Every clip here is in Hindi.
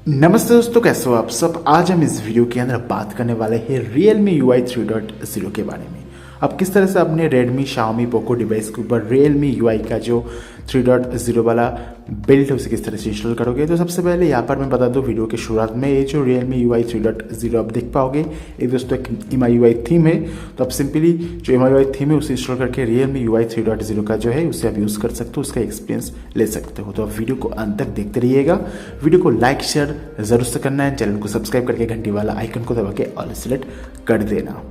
नमस्ते दोस्तों, कैसे हो आप सब। आज हम इस वीडियो के अंदर बात करने वाले हैं Realme UI 3.0 के बारे में। अब किस तरह से अपने Redmi, Xiaomi, Poco डिवाइस के ऊपर Realme UI का जो 3.0 वाला बिल्ड है उसे किस तरह से इंस्टॉल करोगे। तो सबसे पहले यहाँ पर मैं बता दूं वीडियो के शुरुआत में, ये जो Realme UI 3.0 आप देख पाओगे ये दोस्तों एक MIUI थीम है। तो आप सिंपली जो MIUI थीम है उसे इंस्टॉल करके Realme UI 3.0 का जो है उसे आप यूज़ कर सकते हो, उसका एक्सपीरियंस ले सकते हो। तो आप वीडियो को अंत तक देखते रहिएगा। वीडियो को लाइक शेयर जरूर से करना है, चैनल को सब्सक्राइब करके घंटी वाला आइकन को दबा के ऑल सेलेक्ट कर देना।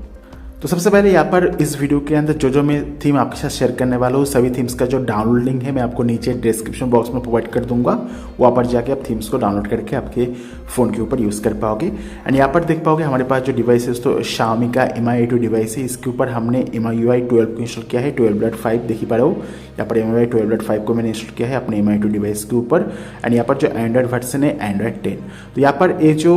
तो सबसे पहले यहाँ पर इस वीडियो के अंदर जो मैं थीम आपके साथ शेयर करने वाला हूँ, सभी थीम्स का जो डाउनलोड लिंक है मैं आपको नीचे डिस्क्रिप्शन बॉक्स में प्रोवाइड कर दूंगा। वहाँ पर जाके आप थीम्स को डाउनलोड करके आपके फ़ोन के ऊपर यूज़ कर पाओगे। एंड यहाँ पर देख पाओगे हमारे पास जो डिवाइस है तो Xiaomi का MI2 डिवाइस है। इसके ऊपर हमने MIUI 12 को इंस्टॉल किया है, 12.5 देख ही पा रहे हो। यहाँ पर MIUI 12.5 को मैंने इंस्टॉल किया है अपने MI2 डिवाइस के ऊपर। एंड यहाँ पर जो एंड्रॉइड वर्जन है एंड्रॉइड 10। तो यहाँ पर ये जो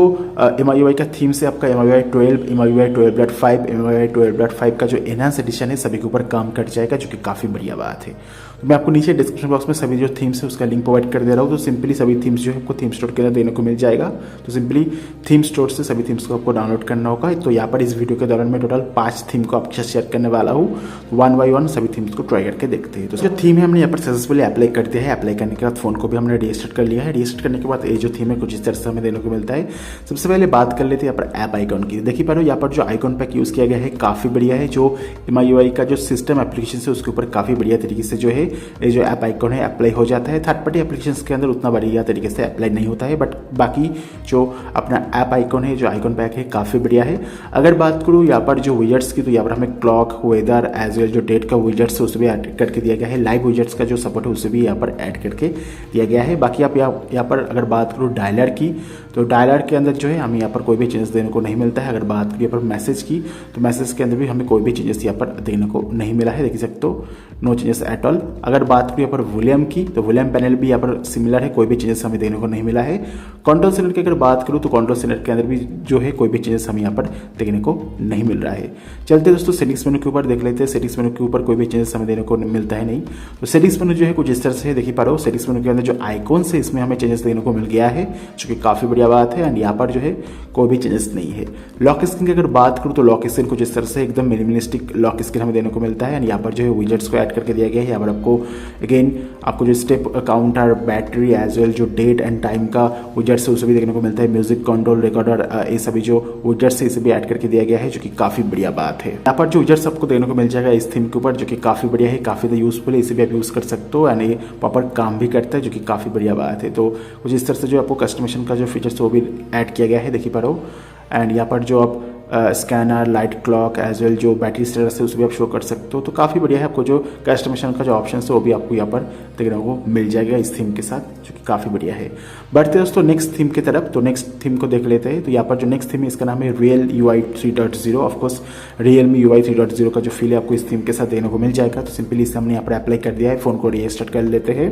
MIUI का थीम से आपका MIUI 12, MIUI 12.5, MIUI 12.5 का जो एनहांस एडिशन है सभी के ऊपर काम कर जाएगा, जो कि काफ़ी बढ़िया बात है। तो मैं आपको नीचे डिस्क्रिप्शन बॉक्स में सभी जो थीम्स है उसका लिंक प्रोवाइड कर दे रहा हूँ। तो सिंपली सभी थीम्स जो है आपको थीम स्टोर के अंदर देने को मिल जाएगा। तो सिंपली थीम स्टोर से सभी थीम्स को आपको डाउनलोड करना होगा। तो यहाँ पर इस वीडियो के दौरान मैं टोटल 5 थीम को आपके साथ शेयर करने वाला हूँ। 1 बाय 1 सभी थीम्स को ट्राई करके देखते हैं। तो जो थीम है हमने यहाँ पर सक्सेसफुली अप्लाई कर दिया है। अप्लाई करने के बाद फोन को भी हमने रजिस्टर कर लिया है। रजिस्टर करने के बाद ये जो थीम है कुछ इस तरह से हमें देने को मिलता है। सबसे पहले बात कर लेते हैं यहाँ पर ऐप आइकॉन की। देखिए पा रहे हो यहाँ पर जो आइकॉन पैक यूज़ किया गया है काफ़ी बढ़िया है। जो MIUI का जो सिस्टम एप्लीकेशन है उसके ऊपर काफ़ी बढ़िया तरीके से जो है ये जो ऐप आइकॉन है अप्लाई हो जाता है। थर्ड पार्टी एप्लीकेशंस के अंदर उतना बढ़िया तरीके से अप्लाई नहीं होता है, बट बाकी जो अपना ऐप आइकॉन है, जो आइकॉन पैक है काफ़ी बढ़िया है। अगर बात करूँ यहाँ पर जो विजेट्स की, तो यहाँ पर हमें क्लॉक, वेदर एज वेल जो डेट का विजेट्स है उसे भी ऐड करके दिया गया है। लाइव विजेट्स का जो सपोर्ट है उसे भी यहाँ पर ऐड करके दिया गया है। बाकी आप यहाँ पर अगर बात करूँ डायलर की, तो डायलर के अंदर जो है हमें यहाँ पर कोई भी चेंजेस देने को नहीं मिलता है। अगर बात करें यहाँ पर मैसेज की, तो मैसेज के अंदर भी हमें कोई भी चेंजेस यहाँ पर देने को नहीं मिला है, देख सकते हो, नो चेंजेस एट ऑल। अगर बात करें यहाँ पर वॉल्यूम की, तो वॉल्यूम पैनल भी यहाँ पर सिमिलर है, कोई भी चेंजेस हमें देने को नहीं मिला है। कंट्रोल सेंटर की अगर बात करूँ तो कंट्रोल सेंटर के अंदर भी जो है कोई भी चेंजेस हमें यहाँ पर देखने को नहीं मिल रहा है। चलते दोस्तों सेटिंग्स मेनू के ऊपर देख लेते हैं। सेटिंग्स मेनू के ऊपर कोई भी चेंजेस हमें देने को मिलता है नहीं। तो सेटिंग्स मेनू जो है कुछ इस तरह से है, देखिए पा रहे हो। सेटिंग्स मेनू के अंदर जो आइकॉन्स है इसमें हमें चेंजेस देने को मिल गया है, जो कि काफ़ी बढ़िया बात है। एंड यहाँ पर जो है कोई भी चेंजेस नहीं है। लॉक स्क्रीन की अगर बात करूँ तो लॉक स्क्रीन कुछ इस तरह से एकदम मिनिमलिस्टिक लॉक स्क्रीन हमें देने को मिलता है। एंड यहाँ पर जो है विजेट्स को ऐड करके दिया गया है। यहाँ पर आपको अगेन आपको जो step counter, battery as well जो डेट एंड टाइम का विजेट्स है उसे भी देखने को मिलता है। म्यूजिक कंट्रोल, रिकॉर्डर, ये सभी जो विजेट्स है इसे भी ऐड करके दिया गया है, जो कि काफ़ी बढ़िया बात है। यहाँ पर जो विजेट्स आपको देखने को मिल जाएगा इस थीम के ऊपर, जो कि काफ़ी बढ़िया है, काफ़ी यूजफुल है, इसे भी आप यूज़ कर सकते हो। एंड ये प्रॉपर काम भी करता है, जो कि काफ़ी बढ़िया बात है। तो कुछ इस तरह से जो आपको कस्टमाइजेशन का जो फीचर्स वो भी ऐड किया गया है, देखिए पा रहे हो। एंड यहाँ पर जो आप scanner, light clock edge well जो बैटरी स्टेटस है उसे भी आप शो कर सकते हो। तो काफ़ी बढ़िया है। आपको जो कस्टमाइजेशन का जो ऑप्शन है वो भी आपको यहाँ पर देखने को मिल जाएगा इस थीम के साथ, जो कि काफ़ी बढ़िया है। बढ़ते दोस्तों नेक्स्ट थीम की तरफ। तो नेक्स्ट थीम को देख लेते हैं। तो यहाँ पर जो नेक्स्ट थीम है इसका नाम है RealUI 3.0। ऑफकोर्स Realme UI 3.0 का जो फील है आपको इस थीम के साथ देखने को मिल जाएगा। तो सिंपली इसे हमने यहाँ पर अप्लाई कर दिया है। फोन को रजिस्टर कर लेते हैं।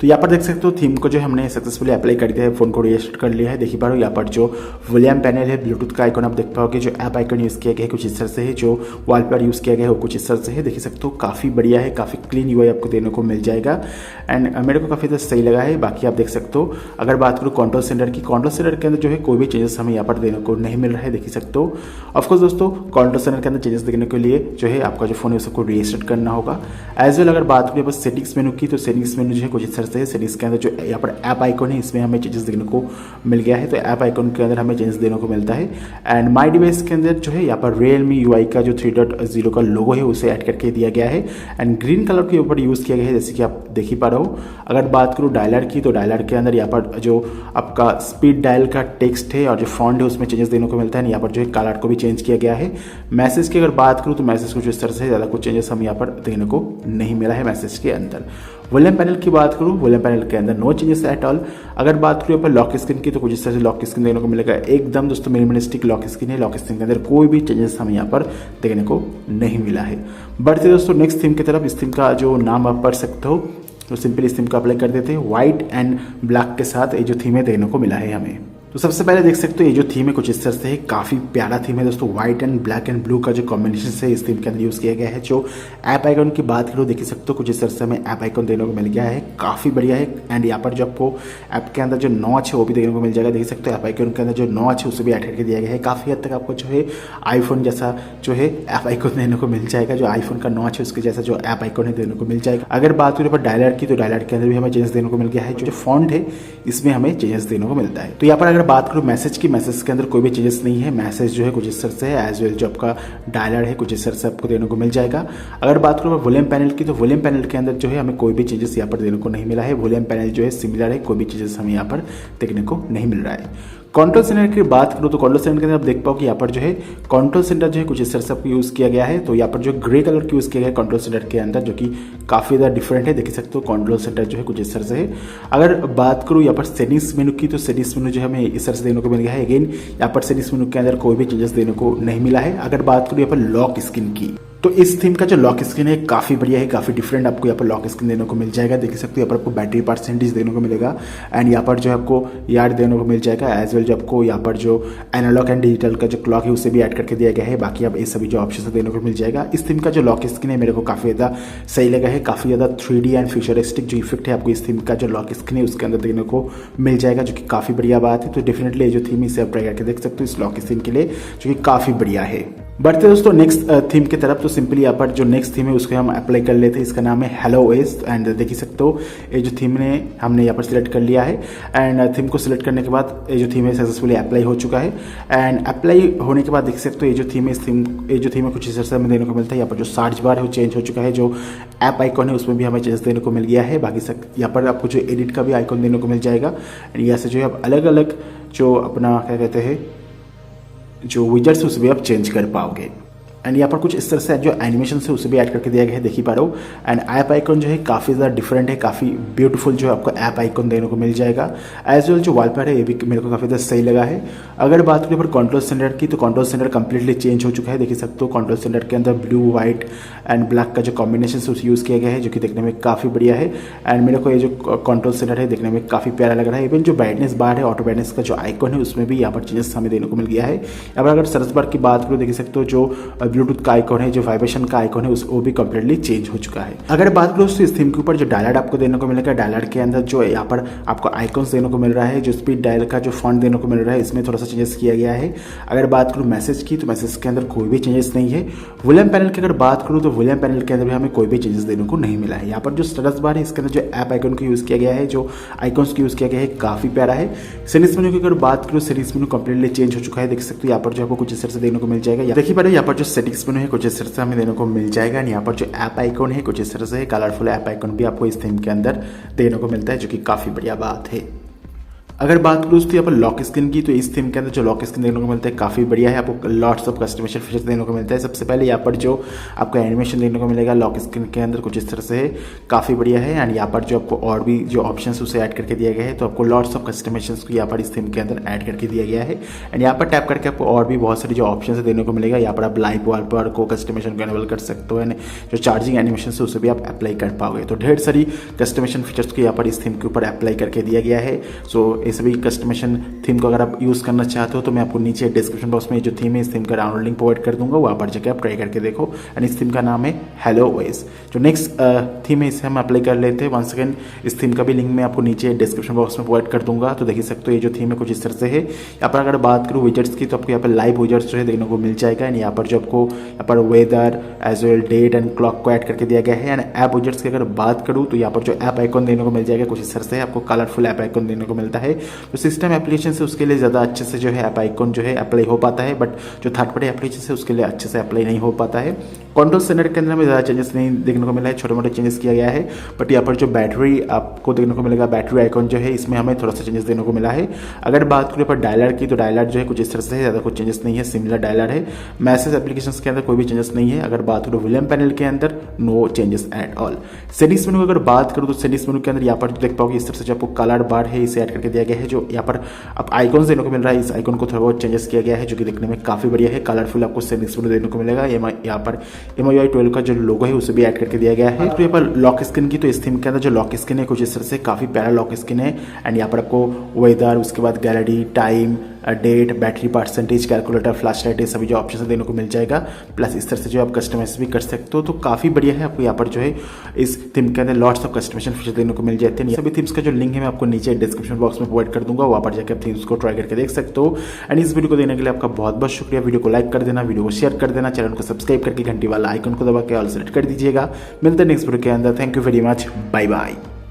तो यहाँ पर देख सकते हो थीम को जो हमने सक्सेसफुली अप्लाई कर दिया है, फोन को रजिस्टर कर लिया है। देखिए पा रहे हो यहाँ पर जो वॉल्यूम पैनल है, ब्लूटूथ का आइकन आप देख पाओगे। जो ऐप आइकन यूज़ किया गया है कुछ इस तरह से है, जो वॉलपेपर यूज़ किया गया है वो कुछ इस तरह से है, देख सकते हो। काफ़ी बढ़िया है, काफ़ी क्लीन UI आपको देने को मिल जाएगा। एंड मेरे को काफ़ी ज़्यादा सही लगा है। बाकी आप देख सकते हो अगर बात करूँ कंट्रोल सेंटर की, कंट्रोल सेंटर के अंदर जो है कोई भी चेंजेस हमें यहाँ पर देने को नहीं मिल रहा है, देख सकते हो। ऑफकोर्स दोस्तों कंट्रोल सेंटर के अंदर चेंजेस देखने के लिए जो है आपका जो फोन है उसको रजिस्टर करना होगा। एज वेल अगर बात करें बस सेटिंग्स मेनू की, तो सेटिंग्स मेनू जो है कुछ इस तरह से है। सेटिंग्स के अंदर जो यहाँ पर ऐप आइकॉन है इसमें हमें चेंजेस देखने को मिल गया है। तो ऐप आइकॉन के अंदर हमें चेंजेस देने को मिलता है। एंड माई डिवाइस के अंदर जो है यहाँ पर Realme UI का जो 3.0 का लोगो है उसे ऐड करके दिया गया है। एंड ग्रीन कलर के ऊपर यूज़ किया गया है, जैसे कि आप देख ही पा रहे हो। अगर बात करूँ डायलर की, तो डायलर के अंदर यहाँ पर जो आपका स्पीड डायल का टेक्स्ट है और जो फॉन्ट है उसमें चेंजेस देने को मिलता है। यहाँ पर जो है कलर को भी चेंज किया गया है। मैसेज की अगर बात करूँ तो मैसेज कुछ इस तरह से, ज़्यादा कुछ चेंजेस हमें यहाँ पर देखने को नहीं मिला है मैसेज के अंदर। वॉल्यूम पैनल की बात करूँ, वॉल्यूम पैनल के अंदर नो चेंजेस एट ऑल। अगर बात करूँ यहाँ पर लॉक स्क्रीन की, तो कुछ इस तरह से लॉक स्क्रीन देखने को मिलेगा। एकदम दोस्तों मिनिमलिस्टिक लॉक स्क्रीन है। लॉक स्क्रीन के अंदर कोई भी चेंजेस हमें यहाँ पर देखने को नहीं मिला है। बढ़ते दोस्तों नेक्स्ट थीम की तरफ। इस थीम का जो नाम आप पढ़ सकते हो, तो सिंपली इस थीम को अप्लाई कर देते हैं। व्हाइट एंड ब्लैक के साथ ये जो थीम है देखने को मिला है हमें। तो सबसे पहले देख सकते हो ये जो थीम है कुछ इस तरह से है, काफ़ी प्यारा थीम है दोस्तों। White and black and blue का जो कॉम्बिनेशन है इस थीम के अंदर यूज़ किया गया है। जो ऐप आइकन की बात करो देख सकते हो कुछ इस तरह से हमें ऐप आइकन देखने को मिल गया है, काफ़ी बढ़िया है। एंड यहाँ पर जो आपको ऐप के अंदर जो नॉच है वो भी देखने को मिल जाएगा, देख सकते हो ऐप आइकन के अंदर जो नॉच है उसे भी ऐड करके दिया गया है। काफ़ी हद तक आपको जो है आईफोन जैसा जो है ऐप आइकन देखने को मिल जाएगा, जो आईफोन का नॉच है उसके जैसा जो ऐप आइकन है देखने को मिल जाएगा। अगर बात करें पर डायलर की, तो डायलर के अंदर भी हमें चेंजेस देने को मिल गया है। जो फॉन्ट है इसमें हमें चेंजेस देने को मिलता है। तो यहाँ पर अगर बात करूँ मैसेज की, मैसेज के अंदर कोई भी चेंजेस नहीं है। मैसेज जो है कुछ इस तरह से है, एज वेल जो आपका डायलर है कुछ इस तरह से आपको देने को मिल जाएगा। अगर बात करूँ वॉल्यूम पैनल की, तो वॉल्यूम पैनल के अंदर जो है हमें कोई भी चेंजेस यहाँ पर देने को नहीं मिला है। वॉल्यूम पैनल जो है सिमिलर है, कोई भी चेंजेस हमें यहाँ पर देखने को नहीं मिल रहा है। कंट्रोल सेंटर की बात करूँ तो कंट्रोल सेंटर के अंदर आप देख पाओ कि यहाँ पर जो है कंट्रोल सेंटर जो है कुछ इस तरह से आपको यूज़ किया गया है। तो यहाँ पर जो ग्रे कलर की यूज़ किया गया है कंट्रोल सेंटर के अंदर, जो कि काफ़ी ज़्यादा डिफरेंट है, देख सकते हो कंट्रोल सेंटर जो है कुछ इस तरह से है। अगर बात करूँ यहाँ पर सेटिंग्स मेनू की, तो सेटिंग्स मेनू जो है हमें इस तरह से देने को मिल गया है। अगेन यहाँ पर सेटिंग्स मेनू के अंदर कोई भी चेंजेस देने को नहीं मिला है। अगर बात करूँ यहाँ पर लॉक स्क्रीन की, तो इस थीम का जो लॉक स्क्रीन है काफ़ी बढ़िया है, काफ़ी डिफरेंट आपको यहाँ पर लॉक स्क्रीन देने को मिल जाएगा। देख सकते हो यहाँ पर आपको बैटरी परसेंटेज देने को मिलेगा एंड यहाँ पर जो आपको यार्ड देने को मिल जाएगा, एज वेल जो आपको यहाँ पर जो एनालॉग एंड डिजिटल का जो क्लॉक है उसे भी ऐड करके दिया गया है। बाकी अब ये सभी जो ऑप्शन देने को मिल जाएगा। इस थीम का जो लॉक स्क्रीन है मेरे को काफ़ी ज़्यादा सही लगा है, काफ़ी ज़्यादा 3D एंड फ्यूचरिस्टिक जो इफेक्ट है आपको इस थीम का जो लॉक स्क्रीन है उसके अंदर देखने को मिल जाएगा, जो कि काफ़ी बढ़िया बात है। तो डेफिनेटली ये जो थीम इसे आप ट्राई करके देख सकते हो इस लॉक स्क्रीन के लिए, जो कि काफ़ी बढ़िया है। बढ़ते दोस्तों नेक्स्ट थीम की तरफ। तो सिंपली यहाँ पर जो नेक्स्ट थीम है उसको हम अप्लाई कर लेते हैं। इसका नाम है हेलो ओएस एंड देख ही सकते हो ये जो थीम ने हमने यहाँ पर सिलेक्ट कर लिया है। एंड थीम को सिलेक्ट करने के बाद ये जो थीम है सक्सेसफुली अप्लाई हो चुका है। एंड अप्लाई होने के बाद देख सकते हो ये जो थीम है ये जो थीम है कुछ इस तरह से हमें देने को मिलता है। यहाँ पर जो सर्च बार है वो चेंज हो चुका है, जो ऐप आइकॉन है उसमें भी हमें चेंज देने को मिल गया है। बाकी यहाँ पर आपको जो एडिट का भी आइकॉन देने को मिल जाएगा। एंड यहाँ से जो है आप अलग अलग जो अपना क्या कहते हैं जो विजर्स उसे भी आप चेंज कर पाओगे। एंड यहाँ पर कुछ इस तरह से जो एनिमेशन है उसे भी ऐड करके दिया गया है, देख ही पा रहे हो। एंड ऐप आइकन जो है काफ़ी ज़्यादा डिफरेंट है, काफ़ी ब्यूटीफुल जो है आपको ऐप आइकन देने को मिल जाएगा। एज वेल जो वॉलपेपर है ये भी मेरे को काफ़ी ज़्यादा सही लगा है। अगर बात करें पर कंट्रोल सेंटर की, तो कंट्रोल सेंटर कंप्लीटली चेंज हो चुका है, देख सकते हो। कंट्रोल सेंटर के अंदर ब्लू व्हाइट एंड ब्लैक का जो कॉम्बिनेशन है उसे यूज़ किया गया है, जो कि देखने में काफ़ी बढ़िया है। एंड मेरे को ये जो कंट्रोल सेंटर है देखने में काफ़ी प्यारा लग रहा है। इवन जो ब्राइटनेस बार है, ऑटो ब्राइटनेस का जो आइकन है उसमें भी यहाँ पर चेंजेस हमें देने को मिल गया है। यहाँ पर अगर सर्च बार की बात करो देख सकते हो जो ब्लूटूथ का आइकन है, जो वाइब्रेशन का आइकन है वो भी कंप्लीटली चेंज हो चुका है। अगर बात करो तो इस थीम के ऊपर जो डायलर आपको देने को मिलेगा, डायलर के अंदर जो यहाँ पर आपको आइकन्स देने को मिल रहा है, जो स्पीड डायल का जो फॉन्ट देने को मिल रहा है इसमें थोड़ा सा चेंजेस किया गया है। अगर बात करूँ मैसेज की, तो मैसेज के अंदर कोई भी चेंजेस नहीं है। वॉल्यूम पैनल की अगर बात करूँ तो वॉल्यूम पैनल के अंदर भी हमें कोई भी चेंजेस देने को नहीं मिला है। यहाँ पर जो स्टेटस बार है इसके अंदर जो ऐप आइकन को यूज़ किया गया है, जो आइकन्स को यूज़ किया गया है काफ़ी प्यारा है। सेटिंग्स मेनू की अगर बात करूँ, सेटिंग्स मेनू कंप्लीटली चेंज हो चुका है, देख सकते हो। यहाँ पर जो आपको कुछ इस तरह से देने को मिल जाएगा। देखिए पर यहाँ पर जो सेटिंग्स मेनू है कुछ इस तरह से हमें देने को मिल जाएगा। यहाँ पर जो ऐप आइकन है कुछ इस तरह से कलरफुल ऐप आइकन भी आपको इस थीम के अंदर देने को मिलता है, जो कि काफ़ी बढ़िया बात है। अगर बात करूँ तो यहाँ पर लॉक स्क्रीन की, तो इस थीम के अंदर जो लॉक स्क्रीन देखने को मिलता है काफ़ी बढ़िया है, आपको लॉट्स ऑफ कस्टमाइजेशन फीचर्स देखने को मिलता है। सबसे पहले यहाँ पर जो आपको एनिमेशन देखने को मिलेगा लॉक स्क्रीन के अंदर कुछ इस तरह से है, काफ़ी बढ़िया है। एंड यहाँ पर जो आपको और भी जो ऑप्शन उसे ऐड करके दिया गया है, तो आपको लॉट्स ऑफ कस्टमाइजेशन को यहाँ पर इस थीम के अंदर ऐड करके दिया गया है। एंड यहाँ पर टैप करके आपको और भी बहुत सारी जो ऑप्शन देने को मिलेगा। यहाँ पर आप लाइव वॉलपेपर को कस्टमाइजेशन को एनेबल कर सकते हो, एंड जो चार्जिंग एनिमेशन है उसे भी आप अप्लाई कर पाओगे। तो ढेर सारी कस्टमाइजेशन फीचर्स को यहाँ पर इस थीम के ऊपर अप्लाई करके दिया गया है। सो ये सभी कस्टमाइजेशन थीम को अगर आप यूज़ करना चाहते हो तो मैं आपको नीचे डिस्क्रिप्शन बॉक्स में जो थीम है इस थीम का डाउनलोड लिंक प्रोवाइड कर दूंगा, वहाँ पर जाकर आप ट्राई करके देखो। एंड इस थीम का नाम है हेलो ओएस। जो नेक्स्ट थीम है इसे हम अप्लाई कर लेते हैं। वंस अगेन इस थीम का भी लिंक मैं आपको नीचे डिस्क्रिप्शन बॉक्स में प्रोवाइड कर दूंगा। तो देख सकते हो ये जो थीम है कुछ इस तरह से है। यहाँ पर अगर बात करूँ विजेट्स की, तो आपको यहाँ पर लाइव विजेट्स जो है देखने को मिल जाएगा। एंड यहाँ पर जो आपको यहाँ पर weather as well date and clock को ऐड करके दिया गया है। एंड ऐप विजेट्स की अगर बात करूँ तो यहाँ पर जो ऐप आइकन देने को मिल जाएगा कुछ इस तरह से, आपको कलरफुल ऐप आइकन देने को मिलता है। तो सिस्टम एप्लीकेशन से उसके लिए ज़्यादा अच्छे से जो है ऐप आइकन जो है अप्लाई हो पाता है, बट जो थर्ड पार्टी एप्लीकेशन है उसके लिए अच्छे से अप्लाई नहीं हो पाता है। कंट्रोल सेंटर के अंदर में ज़्यादा चेंजेस नहीं देखने को मिला है, छोटे मोटे चेंजेस किया गया है। बट यहाँ पर जो बैटरी आपको देखने को मिलेगा, बैटरी आइकन जो है इसमें हमें थोड़ा सा चेंजेस देने को मिला है। अगर बात करें पर डायलर की, तो डायलर जो है कुछ इस तरह से है, ज़्यादा कुछ चेंजेस नहीं है, सिमिलर डायलर है। मैसेज एप्लीकेशन के अंदर कोई भी चेंजेस नहीं है। अगर बात करूँ वॉल्यूम पैनल के अंदर, no changes at all. Settings menu अगर बात करूँ तो सेटिंग्स मेनू के अंदर यहाँ पर देख पाओगे इस तरह से जो आपको कलर बार है इसे ऐड करके दिया गया है। जो यहाँ पर अब आइकॉन्स देने को मिल रहा है, इस आइकॉन को थोड़ा बहुत चेंजेस किया गया है जो कि देखने में काफ़ी बढ़िया है। कलरफुल आपको सेम इसमें देने को मिलेगा। यहाँ पर MIUI 12 का जो लोगो है उसे भी ऐड करके दिया गया है। तो यहाँ पर लॉक स्क्रीन की, तो इस थीम के अंदर जो लॉक स्क्रीन है कुछ इस तरह से काफ़ी प्यारा लॉक स्क्रीन है। एंड यहाँ पर आपको वेदर, उसके बाद gallery, time, date, battery percentage, calculator, flash light, ये सभी जो ऑप्शन देने को मिल जाएगा। प्लस इस तरह से जो आप कस्टमाइज भी कर सकते हो, तो काफ़ी बढ़िया है। आपको यहाँ पर जो है इस थीम के अंदर लॉट्स ऑफ कस्टमाइजेशन फीचर देने को मिल जाते हैं। सभी थीम्स का जो लिंक है मैं आपको नीचे डिस्क्रिप्शन बॉक्स में प्रोवाइड कर दूंगा, वहाँ पर जाकर आप थीम्स को ट्राई करके देख सकते हो। एंड इस वीडियो को देने के लिए आपका बहुत बहुत शुक्रिया। वीडियो को लाइक कर देना, वीडियो को शेयर कर देना, चैनल को सब्सक्राइब करके घंटी वाला आइकन को दबा के ऑल सेलेक्ट कर दीजिएगा। मिलते हैं नेक्स्ट वीडियो के अंदर। Thank you very much, bye bye.